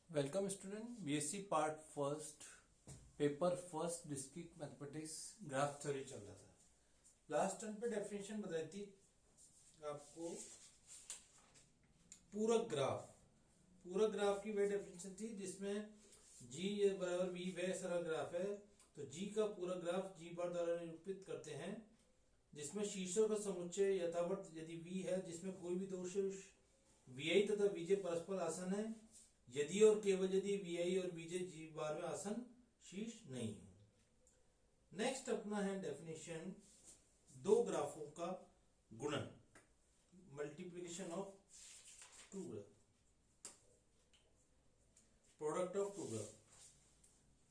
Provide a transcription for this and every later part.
Welcome student BSc part first paper first discrete mathematics graph theory चल रहा था। Last term पे definition बताई थी आपको। पूरक ग्राफ की वह डेफिनेशन थी जिसमें जी बराबर वी वह सरल ग्राफ है, तो जी का पूरक ग्राफ जी बार द्वारा निरूपित करते हैं जिसमें शीर्षों का समुच्चय यथावत यदि वी है, जिसमें कोई भी दो शीर्ष वी तथा वीजे परस्पर आसन है, यदि और केवल यदि वी और वीजे जी बार में आसन शीर्ष नहीं हो। नेक्स्ट अपना है डेफिनेशन दो ग्राफों का गुणन, multiplication of two graph, product of two graph.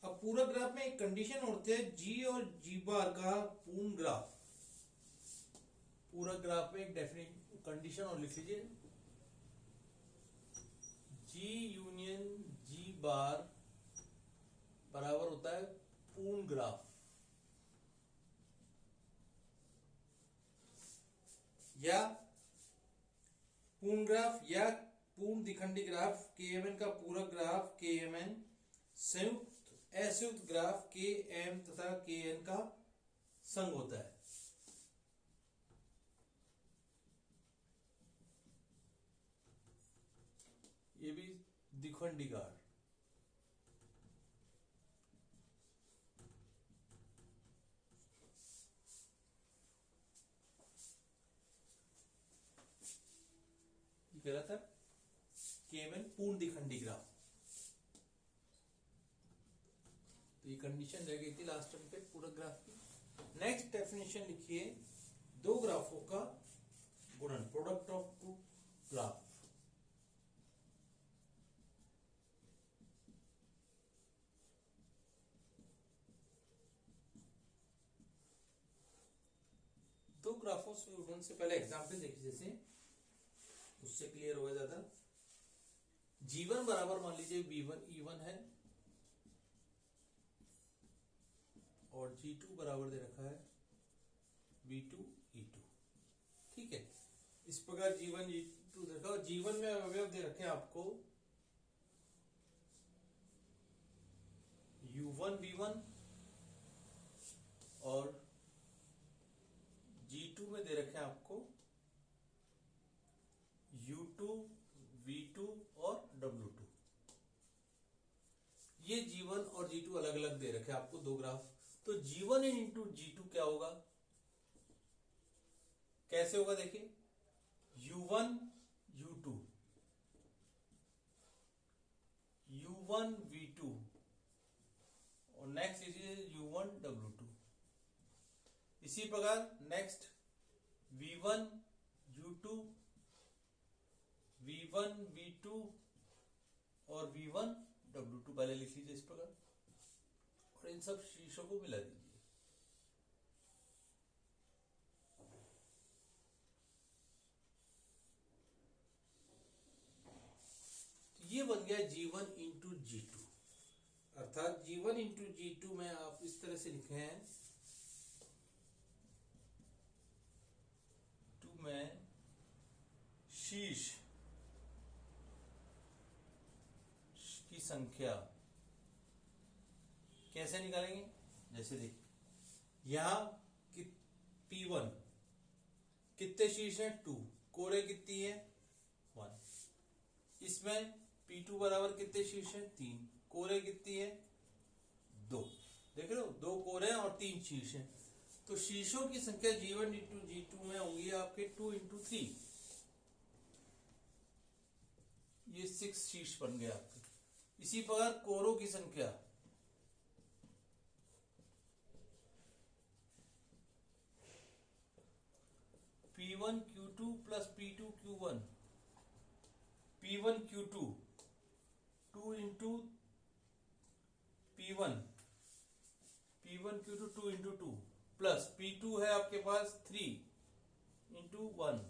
अब पूरक ग्राफ में एक कंडीशन होती है जी और जी बार का पूर्ण ग्राफ। पूरक ग्राफ में एक डेफिनेशन कंडीशन और लिख लीजिए, जी यूनियन जी बार बराबर होता है पूर्ण ग्राफ, या पूर्ण ग्राफ या पूर्ण द्विखंडी ग्राफ के एम एन का पूरक ग्राफ के एम एन संयुक्त असंयुक्त ग्राफ के एम तथा के एन का संग होता है। ये भी द्विखंडी ग्राफ। कह रहा था केवल पूर्ण द्विखंडी ग्राफ। तो ये कंडीशन रह गई थी लास्ट टाइम पे पूरक ग्राफ की। नेक्स्ट डेफिनेशन लिखिए, दो ग्राफों का गुणन, प्रोडक्ट ऑफ टू ग्राफ। दो ग्राफों से गुणन से पहले एग्जांपल देखिए, जैसे उससे क्लियर होगा ज्यादा। G1 बराबर मान लीजिए V1 E1 है और G2 बराबर दे रखा है V2 E2। ठीक है, इस प्रकार G1 G2 दे रखा है। G1 में अवयव दे रखे हैं आपको U1 V1 और G2 में दे रखे हैं आपको U2 V2 और W2। ये G1 और G2 अलग अलग दे रखे हैं आपको दो ग्राफ। तो G1 इंटू G2 क्या होगा, कैसे होगा देखिए, U1 U2 U1 V2 और नेक्स्ट लीजिए U1 W2। इसी प्रकार next V1 U2 V1 V2 और V1 W2 पहले लिख लीजिए इस प्रकार, और इन सब शीर्षों को मिला दीजिए। तो ये बन गया G1 इंटू G2, अर्थात G1 इंटू G2 में आप इस तरह से लिखे हैं, टू में शीर्ष की संख्या कैसे निकालेंगे, जैसे देखिए यहां P1 कितने शीर्ष हैं, 2, कोरे कितनी है 1। इसमें P2 बराबर कितने शीर्ष हैं, 3, कोरे कितनी है 2। देख रहे हो, 2 कोरे और 3 शीर्ष हैं। तो शीर्षों की संख्या G1 इंटू G2 में होंगी आपके 2 इंटू 3, ये 6 शीर्ष बन गए आपके। इसी प्रकार कोरों की संख्या P1 Q2 plus P2 Q1, P1 Q2 2 into P1 P1 Q2 2 into 2 plus P2 है आपके पास 3 इंटू 1,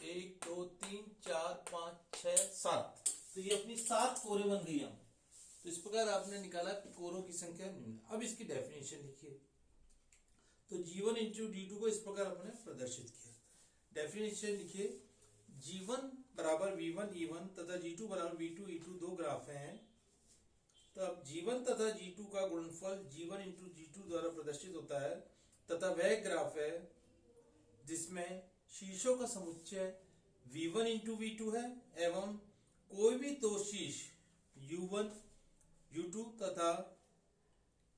1 2 3 4 5 6 7। तो ये अपनी 7 कोरे बन गई हम। तो इस प्रकार आपने निकाला कोरों की संख्या निम्न। अब इसकी डेफिनेशन लिखिए, तो G1 इंटू D2 को इस प्रकार आपने प्रदर्शित किया। डेफिनेशन लिखिए, G1 बराबर V1 E1 तथा G2 बराबर V2 E2 दो ग्राफ हैं। तब G1 तथा G2 का गुणनफल G1 इंटू G2 द्वारा प्रदर्शित होता है तथा वह ग्राफ है जिसमें शीर्षों का समुच्चय V1 इंटू V2 है एवं कोई भी दो शीर्ष U1 U2 तथा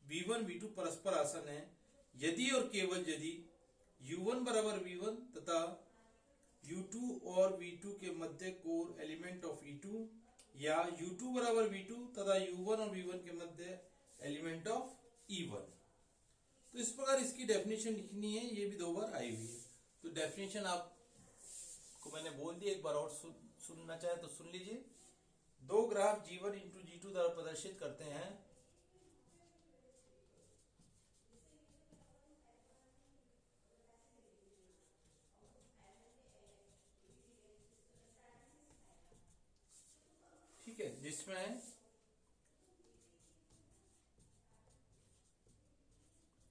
V1 V2 परस्पर आसन है यदि और केवल यदि U1 बराबर V1 तथा U2 और V2 के मध्य कोर एलिमेंट ऑफ E2 या U2 बराबर V2 तथा U1 और V1 के मध्य एलिमेंट ऑफ E1। तो इस प्रकार इसकी डेफिनेशन लिखनी है, ये भी दो बार आई हुई है। तो डेफिनेशन आपको मैंने बोल दी, एक बार और सुनना चाहे तो सुन लीजिए। दो ग्राफ G1 इंटू G2 द्वारा प्रदर्शित करते हैं ठीक है, जिसमें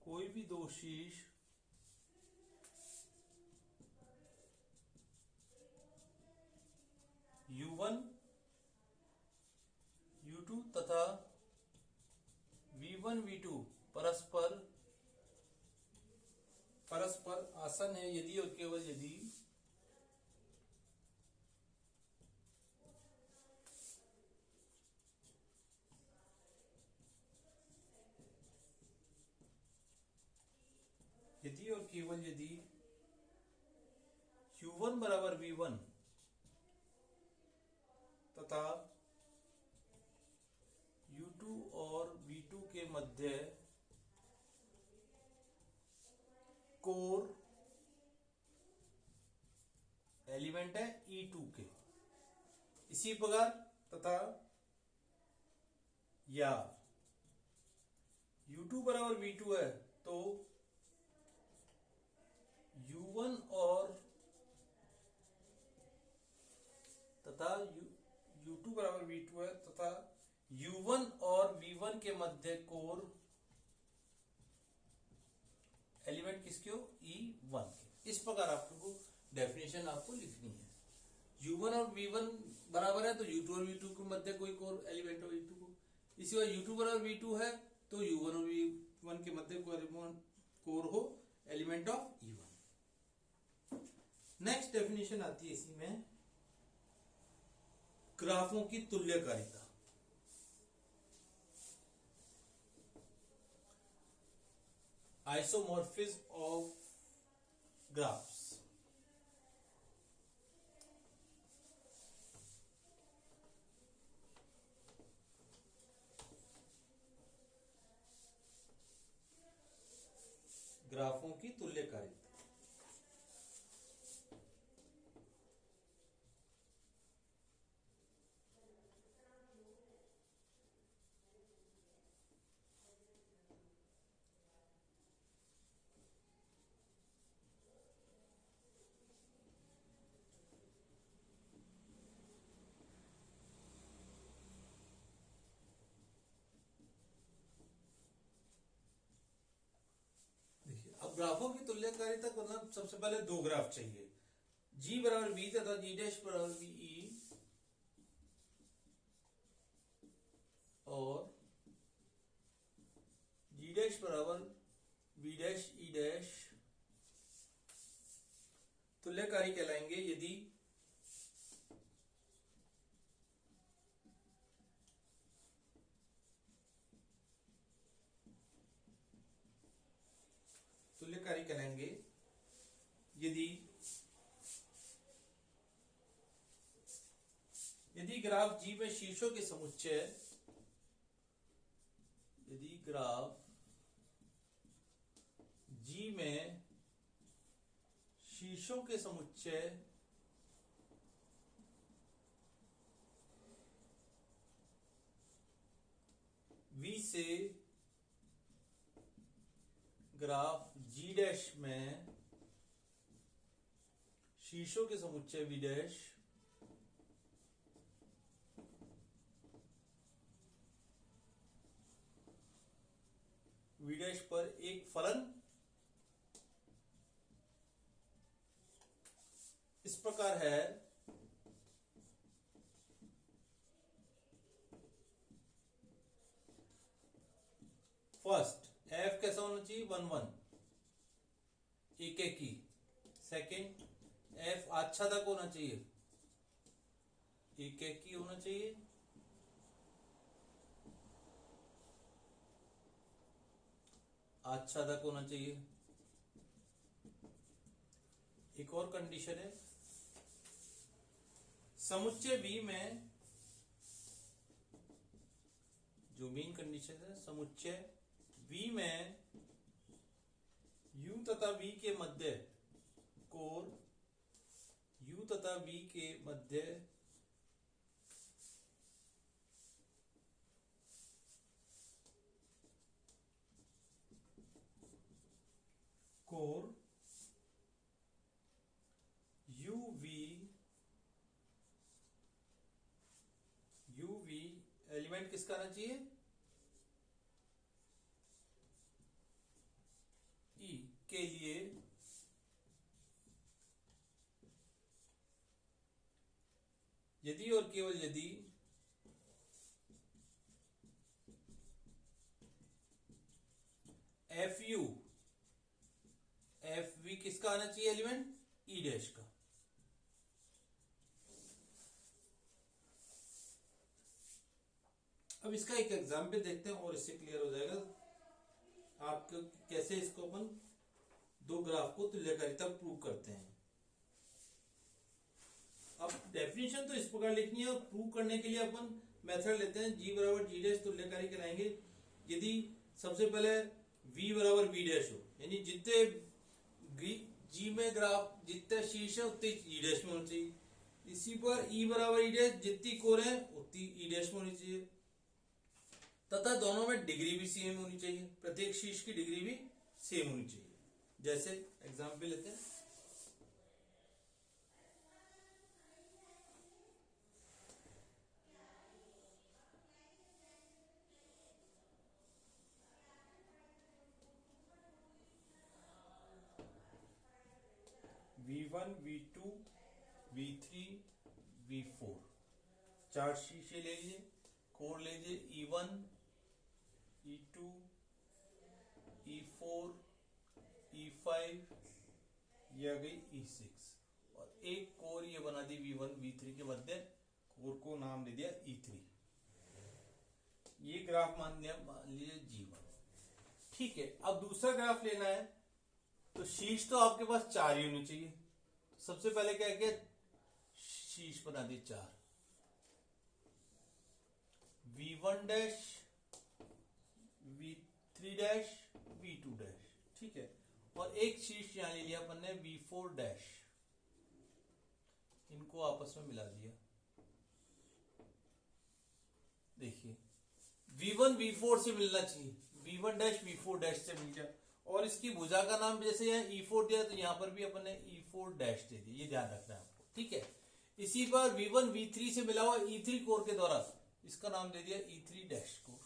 कोई भी दो शीर्ष U1 U2 तथा V1 V2 परस्पर आसन है यदि और केवल यदि और केवल यदि U1 बराबर V1 तथा U2 और V2 के मध्य कोर एलिमेंट है E2 के। इसी प्रकार तथा या U2 बराबर V2 है तो U1 और तथा U2 बराबर V2 है तथा U1 और V1 के मध्य कोर एलिमेंट किसके हो, E1 के। इस प्रकार आपको डेफिनेशन आपको लिखनी है। U1 और V1 बराबर है तो U2 और V2 के मध्य कोई कोर एलिमेंट हो E2 को। इसी बार U2 बराबर V2 है तो U1 और V1 के मध्य कोर हो element of E1। Next definition आती है इसी में ग्राफों की तुल्यकारिता। Isomorphism of graphs. ग्राफों की तुल्यकारिता। अब ग्राफों की तुल्यकारिता को मतलब सबसे पहले दो ग्राफ चाहिए, G बराबर V तथा G डैश बराबर VE और G डैश बराबर V डैश E डैश तुल्यकारी कहलाएंगे यदि तुल्यकारी कहलाएंगे यदि ग्राफ G में शीर्षों के समुच्चय यदि ग्राफ G में शीर्षों के समुच्चय V से ग्राफ G डैश में शीर्षों के समुच्चय V डैश V डैश पर एक फलन इस प्रकार है फर्स्ट एफ कैसा होना चाहिए, 1 1 एक एक की। सेकेंड एफ आच्छादक होना चाहिए, एक एक की होना चाहिए। आच्छादक होना चाहिए। एक और कंडीशन है, समुच्चय V में, जो मेन कंडीशन है, समुच्चय V में U तथा V के मध्य कोण, U तथा V के मध्य कोण UV एलिमेंट किसका आना चाहिए, E के लिए यदि और केवल यदि FV किसका आना चाहिए एलिमेंट, E डैश का। अब इसका एक एग्जाम्पल देखते हैं और इससे क्लियर हो जाएगा आपको कैसे इसको अपन दो ग्राफ को तुल्यकारिता प्रूव करते हैं। अब डेफिनेशन तो इस प्रकार लिखनी है और प्रूव करने के लिए अपन मेथड लेते हैं, G बराबर G डैश तुल्यकारी कराएंगे यदि सबसे पहले V बराबर V डैश हो, यानी जितने G में ग्राफ जितने शीर्ष है उतने E डैश में होना चाहिए। इसी पर E बराबर E डैश जितनी कोर है उतनी E डैश में होनी चाहिए, तथा दोनों में डिग्री भी सेम होनी चाहिए, प्रत्येक शीर्ष की डिग्री भी सेम होनी चाहिए। जैसे एग्जाम्पल लेते हैं, V1 V2 V3 V4 चार शीशे ले लीजिए, कोण ले लीजिए E1 E2 E4 E5, ये आ गई E6 और एक कोर ये बना दी V1 V3 के मध्य, कोर को नाम दे दिया E3। ये ग्राफ मान लीजिए G1। ठीक है, अब दूसरा ग्राफ लेना है तो शीर्ष तो आपके पास चार ही होनी चाहिए। तो सबसे पहले क्या किया, शीर्ष बना दी चार, V1 dash V3 dash V2 dash. ठीक है, और एक शीर्ष यहां ले लिया अपन ने V4 डैश, इनको आपस में मिला दिया। देखिए V1 V4 से मिलना चाहिए, V1 डैश V4 डैश से मिल गया, और इसकी भुजा का नाम जैसे यहाँ E4 दिया तो यहाँ पर भी अपन ने E4 डैश दे दिया, ये ध्यान रखना है आपको। ठीक है, इसी पर V1 V3 से मिला हुआ E3 कोर के द्वारा इसका नाम दे दिया E3 डैश कोर।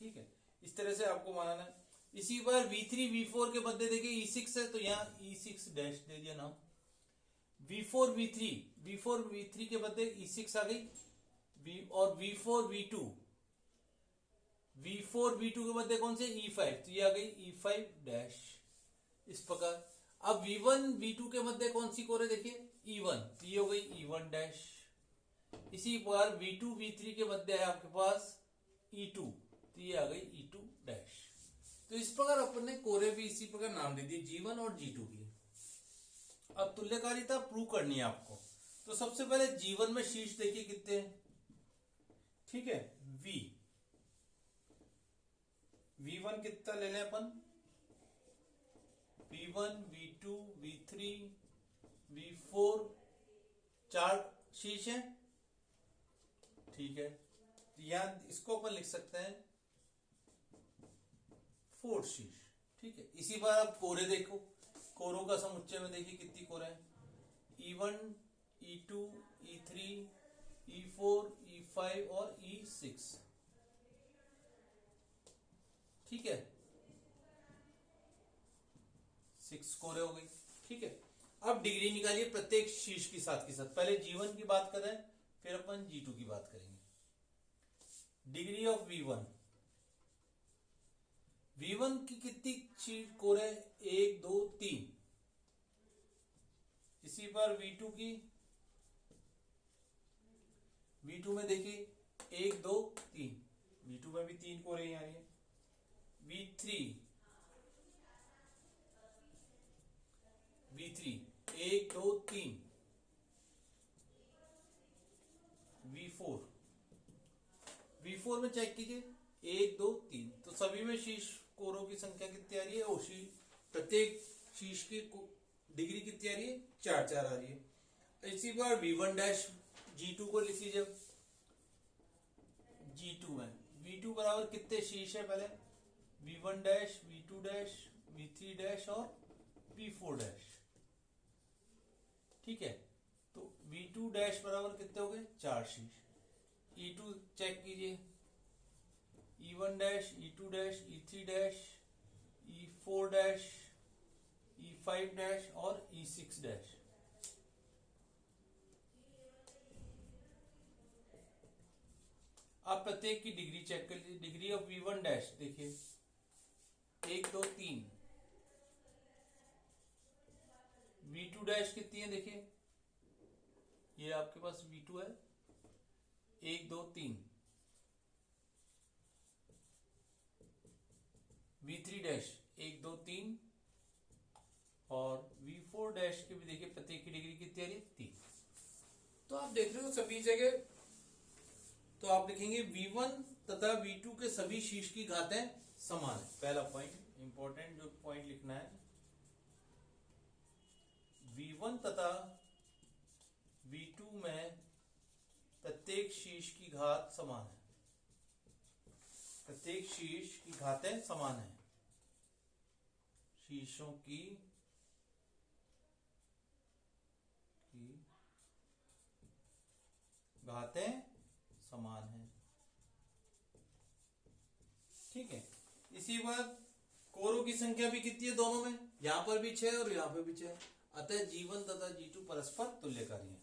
ठीक है, इस तरह से आपको मानना है। इसी पर V3 V4 के मध्य देखिए E6 है तो यहाँ E6 डैश दे दिया नाम। V4 V3 के मध्य E6 आ गई, और V4 V2 के मध्य कौन से E5, तो ये आ गई E5 डैश। इस प्रकार अब V1 V2 के मध्य कौन सी कोर है देखिए E1, तो ये हो गई E1 डैश। इसी प्रकार V2 V3 के मध्य है आपके पास E2, तो ये आ गई E2 डैश। तो इस प्रकार अपन ने कोरे भी इसी प्रकार नाम दे दिए G1 और G2 की। अब तुल्यकारिता प्रूव करनी है आपको, तो सबसे पहले G1 में शीर्ष देखिए कितने हैं। ठीक है, V1 कितना ले लें अपन, V1 V2 V3 V4 चार शीर्ष हैं। ठीक है, तो यहां इसको अपन लिख सकते हैं 4 शीर्ष। ठीक है, इसी बार आप कोरे देखो, कोरों का समुच्चय में देखिए कितनी कोर है, E1 E2 E3 E4 E5 और E6। ठीक है, 6 कोरे हो गई। ठीक है, अब डिग्री निकालिए प्रत्येक शीर्ष के साथ पहले G1 की बात करें फिर अपन G2 की बात करेंगे। डिग्री ऑफ V1, V1 की कितनी कोर है? 1 2 3। इसी पर V2 की, V2 में देखिए 1 2 3, V2 में भी 3 कोर आ रही है। V3 1 2 3। V4 में चेक कीजिए 1 2 3, तो सभी में शीर्ष कोरों की संख्या कितनी आ रही है? और प्रत्येक शीर्ष की डिग्री कितनी आ रही है? 4 4 आ रही है। इसी बार V1 डैश G2 को लिख लीजिए। G2 में V2 बराबर कितने शीर्ष है? पहले V1 dash, V2 dash, V3 dash और V4 डैश। ठीक है, तो V2 डैश बराबर कितने हो गए? 4 शीर्ष। E2 चेक कीजिए, E1 dash, E2 dash, E3 dash, E4 dash, E5 dash और E6 डैश। आप प्रत्येक की डिग्री चेक कर लीजिए। डिग्री ऑफ V1 डैश देखिए 1 2 3। V2 डैश कितनी है? देखिए ये आपके पास V2 है 1 2 3। V3 डैश 1 2 3 और V4 डैश के भी देखिए प्रत्येक की डिग्री कितनी आ रही है? 3। तो आप देख रहे हो सभी जगह, तो आप लिखेंगे V1 तथा V2 के सभी शीर्ष की घातें समान है। पहला पॉइंट इंपॉर्टेंट जो पॉइंट लिखना है, V1 तथा V2 में प्रत्येक शीर्ष की घात समान है। प्रत्येक शीर्ष की घातें समान है। शीर्षों की घातें समान है। ठीक है, इसी बात कोरों की संख्या भी कितनी है दोनों में? यहां पर भी 6 और यहां पर भी 6। अतः G1 तथा G2 परस्पर तुल्यकारी हैं।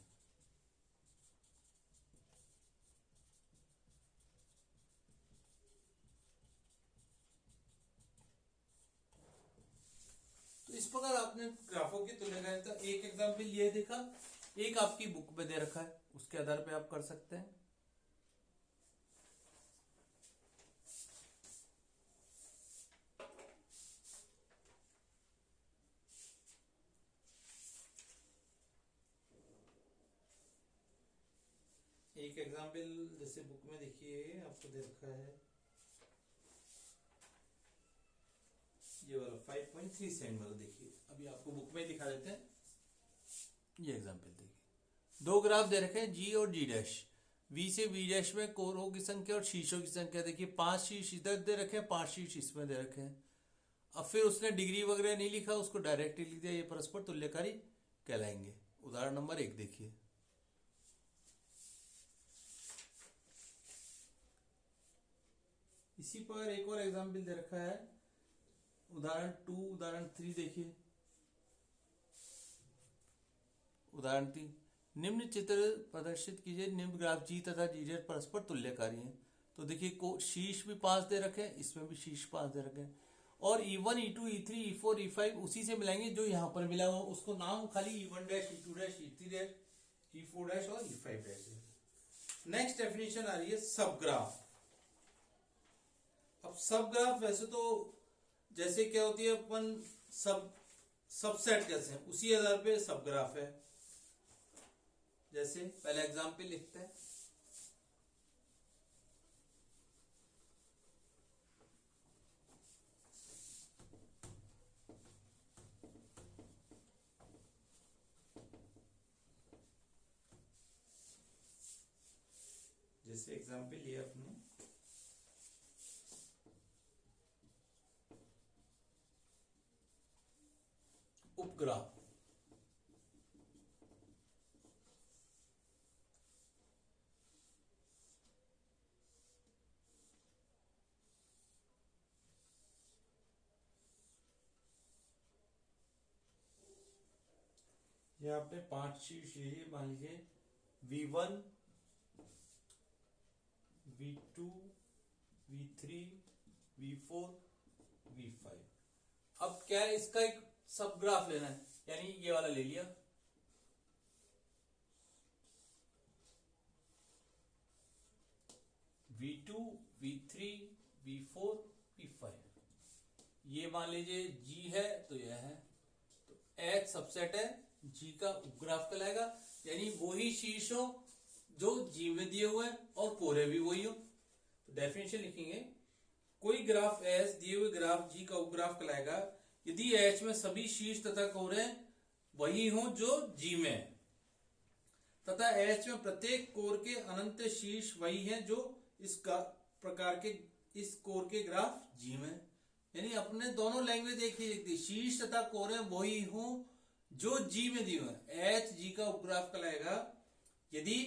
तो इस प्रकार आपने ग्राफों की तुल्यकारिता एक एग्जाम्पल ये देखा, एक आपकी बुक में दे रखा है, उसके आधार पे आप कर सकते हैं। एक एग्जाम्पल जैसे बुक में देखिए आपको दे रखा है ये वाला 5.37 वाला। देखिए अभी आपको बुक में दिखा देते हैं। ये एग्जाम्पल देखिए, दो ग्राफ दे रखे हैं G और G डैश। V से V डैश में कोरों की संख्या और शीर्षों की संख्या देखिए 5 शीर्ष इधर दे रखे हैं, 5 शीर्ष इसमें दे रखे हैं। अब फिर उसने डिग्री वगैरह नहीं लिखा, उसको डायरेक्टली लिख दिया, ये परस्पर तुल्यकारी कहलाएंगे। उदाहरण नंबर 1 देखिए, इसी पर एक और एग्जाम्पल दे रखा है, उदाहरण 2, उदाहरण 3 देखिए। उदाहरण 3, निम्न चित्र प्रदर्शित कीजिए। निम्न ग्राफ G तथा G डैश परस्पर तुल्यकारी हैं। तो देखिए शीर्ष भी 5 दे रखे हैं, इसमें भी शीर्ष 5 दे रखे हैं, और E1 E2 E3 E4 E5 उसी से मिलाएंगे जो यहां पर मिला हुआ, उसको नाम खाली E1 dash E2 dash E3 dash E4 dash और E5 डैश है। नेक्स्ट डेफिनेशन आ रही है सब ग्राफ। अब सब ग्राफ वैसे तो जैसे क्या होती है अपन सबसेट कैसे हैं उसी आधार पे सब ग्राफ है। जैसे पहले एग्जाम्पल लिखते हैं, जैसे एग्जाम्पल लिया अपने उपग्राफ। ये आपने 5 शीर्ष लिए, मान लीजिए V1 V2 V3 V4 V5। अब क्या है, इसका एक सब ग्राफ लेना है, यानी ये वाला ले लिया, V2 V3 V4 V5। ये मान लीजिए G है तो यह है, तो H सबसेट है, G का उपग्राफ कहलाएगा, यानी वही शीर्ष हो जो G में दिए हुए हैं और कोरे भी वही हो। तो डेफिनेशन लिखेंगे, कोई ग्राफ H दिए हुए ग्राफ G का उपग्राफ कहलाएगा यदि H में सभी शीर्ष तथा कोरे वही हो जो G में है, तथा H में प्रत्येक कोर के अनंत शीर्ष वही हैं जो इस प्रकार के इस कोर के ग्राफ G में। यानी अपने दोनों लैंग्वेज एक ही लिखती, शीर्ष तथा कोरे वही हो जो G में दिए हुए। H G का उपग्राफ कहलाएगा यदि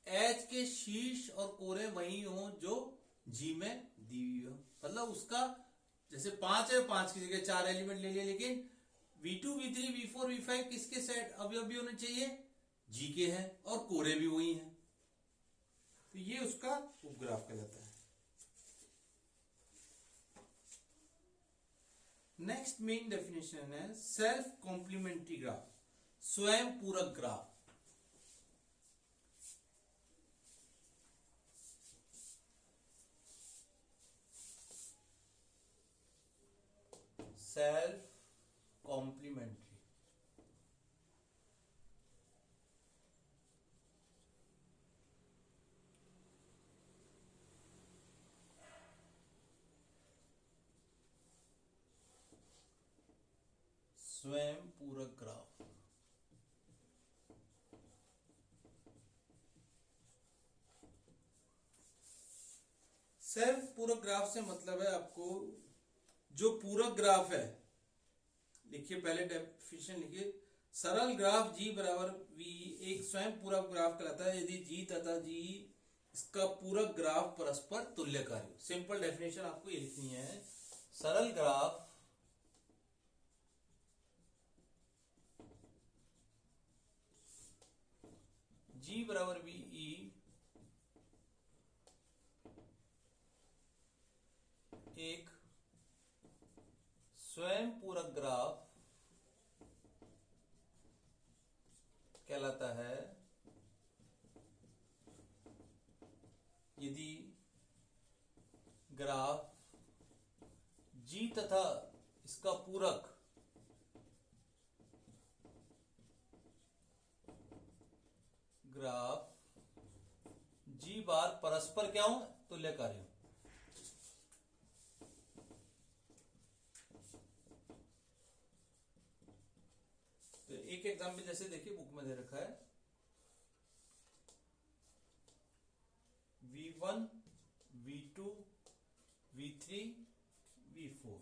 H के शीर्ष और कोरे वही हो जो G में दी हुई हो। मतलब उसका जैसे 5 है, 5 की जगह 4 एलिमेंट ले लिया, लेकिन V2 V3 V4 V5 किसके सेट अवयव भी होने चाहिए, G के हैं और कोरे भी वही हैं, तो ये उसका उपग्राफ कहलाता है। नेक्स्ट मेन डेफिनेशन है सेल्फ कॉम्प्लीमेंट्री ग्राफ, स्वयं पूरक ग्राफ। सेल्फ कॉम्प्लीमेंट्री, स्वयं पूरक ग्राफ। सेल्फ पूरक ग्राफ से मतलब है आपको जो पूरक ग्राफ है, देखिए पहले डेफिनेशन लिखिए, सरल ग्राफ G बराबर V एक स्वयं पूरक ग्राफ कहलाता है यदि G तथा G इसका पूरक ग्राफ परस्पर तुल्यकारी हो। सिंपल डेफिनेशन आपको ये लिखनी है, सरल ग्राफ G बराबर VE एक स्वयं पूरक ग्राफ कहलाता है यदि ग्राफ G तथा इसका पूरक ग्राफ G बार परस्पर क्या हो, तुल्यकारी हो। तो एक एग्जाम्पल जैसे देखिए बुक में दे रखा है, V1 V2 V3 V4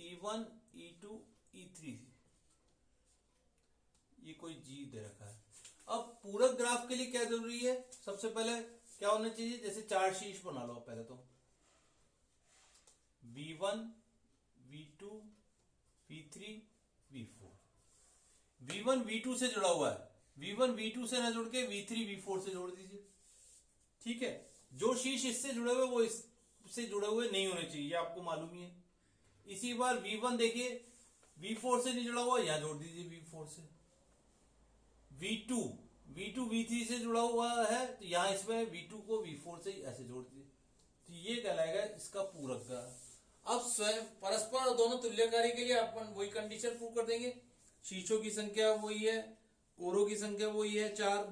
E1 E2 E3, ये कोई G दे रखा है। अब पूरक ग्राफ के लिए क्या जरूरी है, सबसे पहले क्या होना चाहिए, जैसे 4 शीर्ष बना लो पहले तो, V1 V2 V3 V4। V1 V2 से जुड़ा हुआ है, V1 V2 से ना जुड़ के V3 V4 से जोड़ दीजिए, ठीक है। जो शीर्ष इससे जुड़े हुए वो इससे जुड़े हुए नहीं होने चाहिए, ये आपको मालूम ही है। इसी बार V1 देखिए V4 से नहीं जुड़ा हुआ, यहां जोड़ दीजिए V4 से। V2 V3 से जुड़ा हुआ है तो यहां इसमें V2 को V4 से ऐसे जोड़ दीजिए, तो ये कहलाएगा इसका पूरक ग्राफ। अब स्वयं परस्पर और दोनों तुल्यकारी के लिए अपन वही कंडीशन प्रूव कर देंगे, शीर्षों की संख्या वही है, कोरों की संख्या वही है, 4,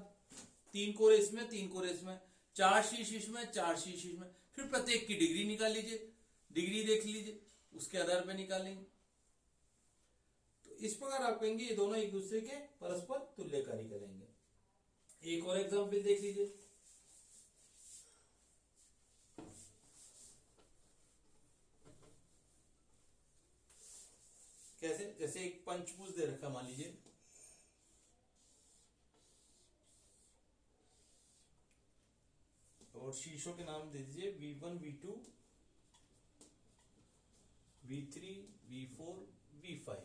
3 कोरे इसमें 3 कोरे इसमें, 4 शीर्ष इसमें 4 शीर्ष इसमें, फिर प्रत्येक की डिग्री निकाल लीजिए, डिग्री देख लीजिए, उसके आधार पर निकालेंगे। तो इस प्रकार आप कहेंगे ये दोनों एक दूसरे के परस्पर तुल्यकारी करेंगे। एक और एग्जाम्पल देख लीजिए, कैसे, जैसे एक पंचभुज दे रखा मान लीजिए, और शीर्षों के नाम दे दीजिए V1 V2 V3 V4 V5,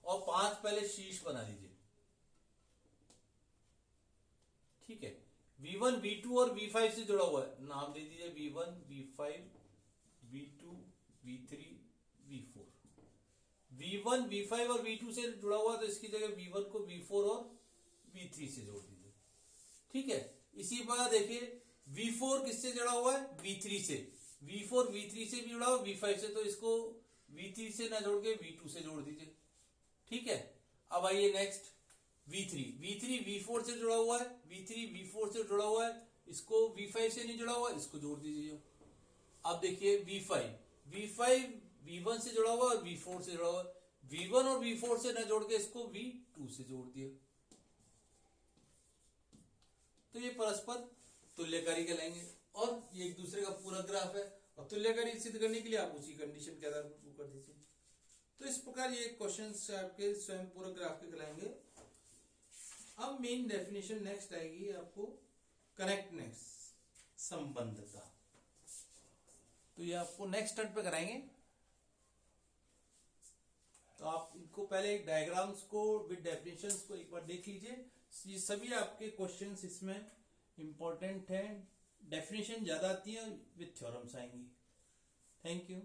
और 5 पहले शीर्ष बना लीजिए, ठीक है। V1 V2 और V5 से जुड़ा हुआ है, नाम दे दीजिए V1 V5 V2 V3 V4, V1 V5 और V2 से जुड़ा हुआ तो इसकी जगह V1 को V4 और V3 से जोड़ दीजिए। ठीक है, इसी प्रकार देखिए V4 किससे जुड़ा हुआ है, V3 से, V4 V3 से भी जुड़ा हुआ V5 से, तो इसको V3 से ना जोड़ के V2 से जोड़ दीजिए। ठीक है, अब आइए नेक्स्ट V3 V4 से जुड़ा हुआ है, V3 V4 से जुड़ा हुआ है, इसको V5 से नहीं जुड़ा हुआ, इसको जोड़ दीजिए। अब देखिए V5 V1 से जुड़ा हुआ और V4 से जुड़ा हुआ, V1 और V4 से ना जोड़ के इसको V2 से जोड़ दिया, तो ये परस्पर तुल्यकारी कहलाएंगे और ये एक दूसरे का पूरा ग्राफ है। और तुल्यकारी सिद्ध करने के लिए आप उसी कंडीशन के आधार पर कर दीजिए। तो इस प्रकार ये क्वेश्चंस आपके स्वयं पूरा ग्राफ के कहलाएंगे। अब मेन डेफिनेशन नेक्स्ट आएगी आपको कनेक्टनेस, संबंधता, तो ये आपको नेक्स्ट टर्न पे कराएंगे। तो आप इनको पहले डायग्राम्स को विद डेफिनेशंस को एक बार देख लीजिए। ये सभी आपके क्वेश्चंस इसमें इंपॉर्टेंट हैं, डेफिनेशन ज्यादा आती है, विद थ्योरम्स आएंगी। Thank you.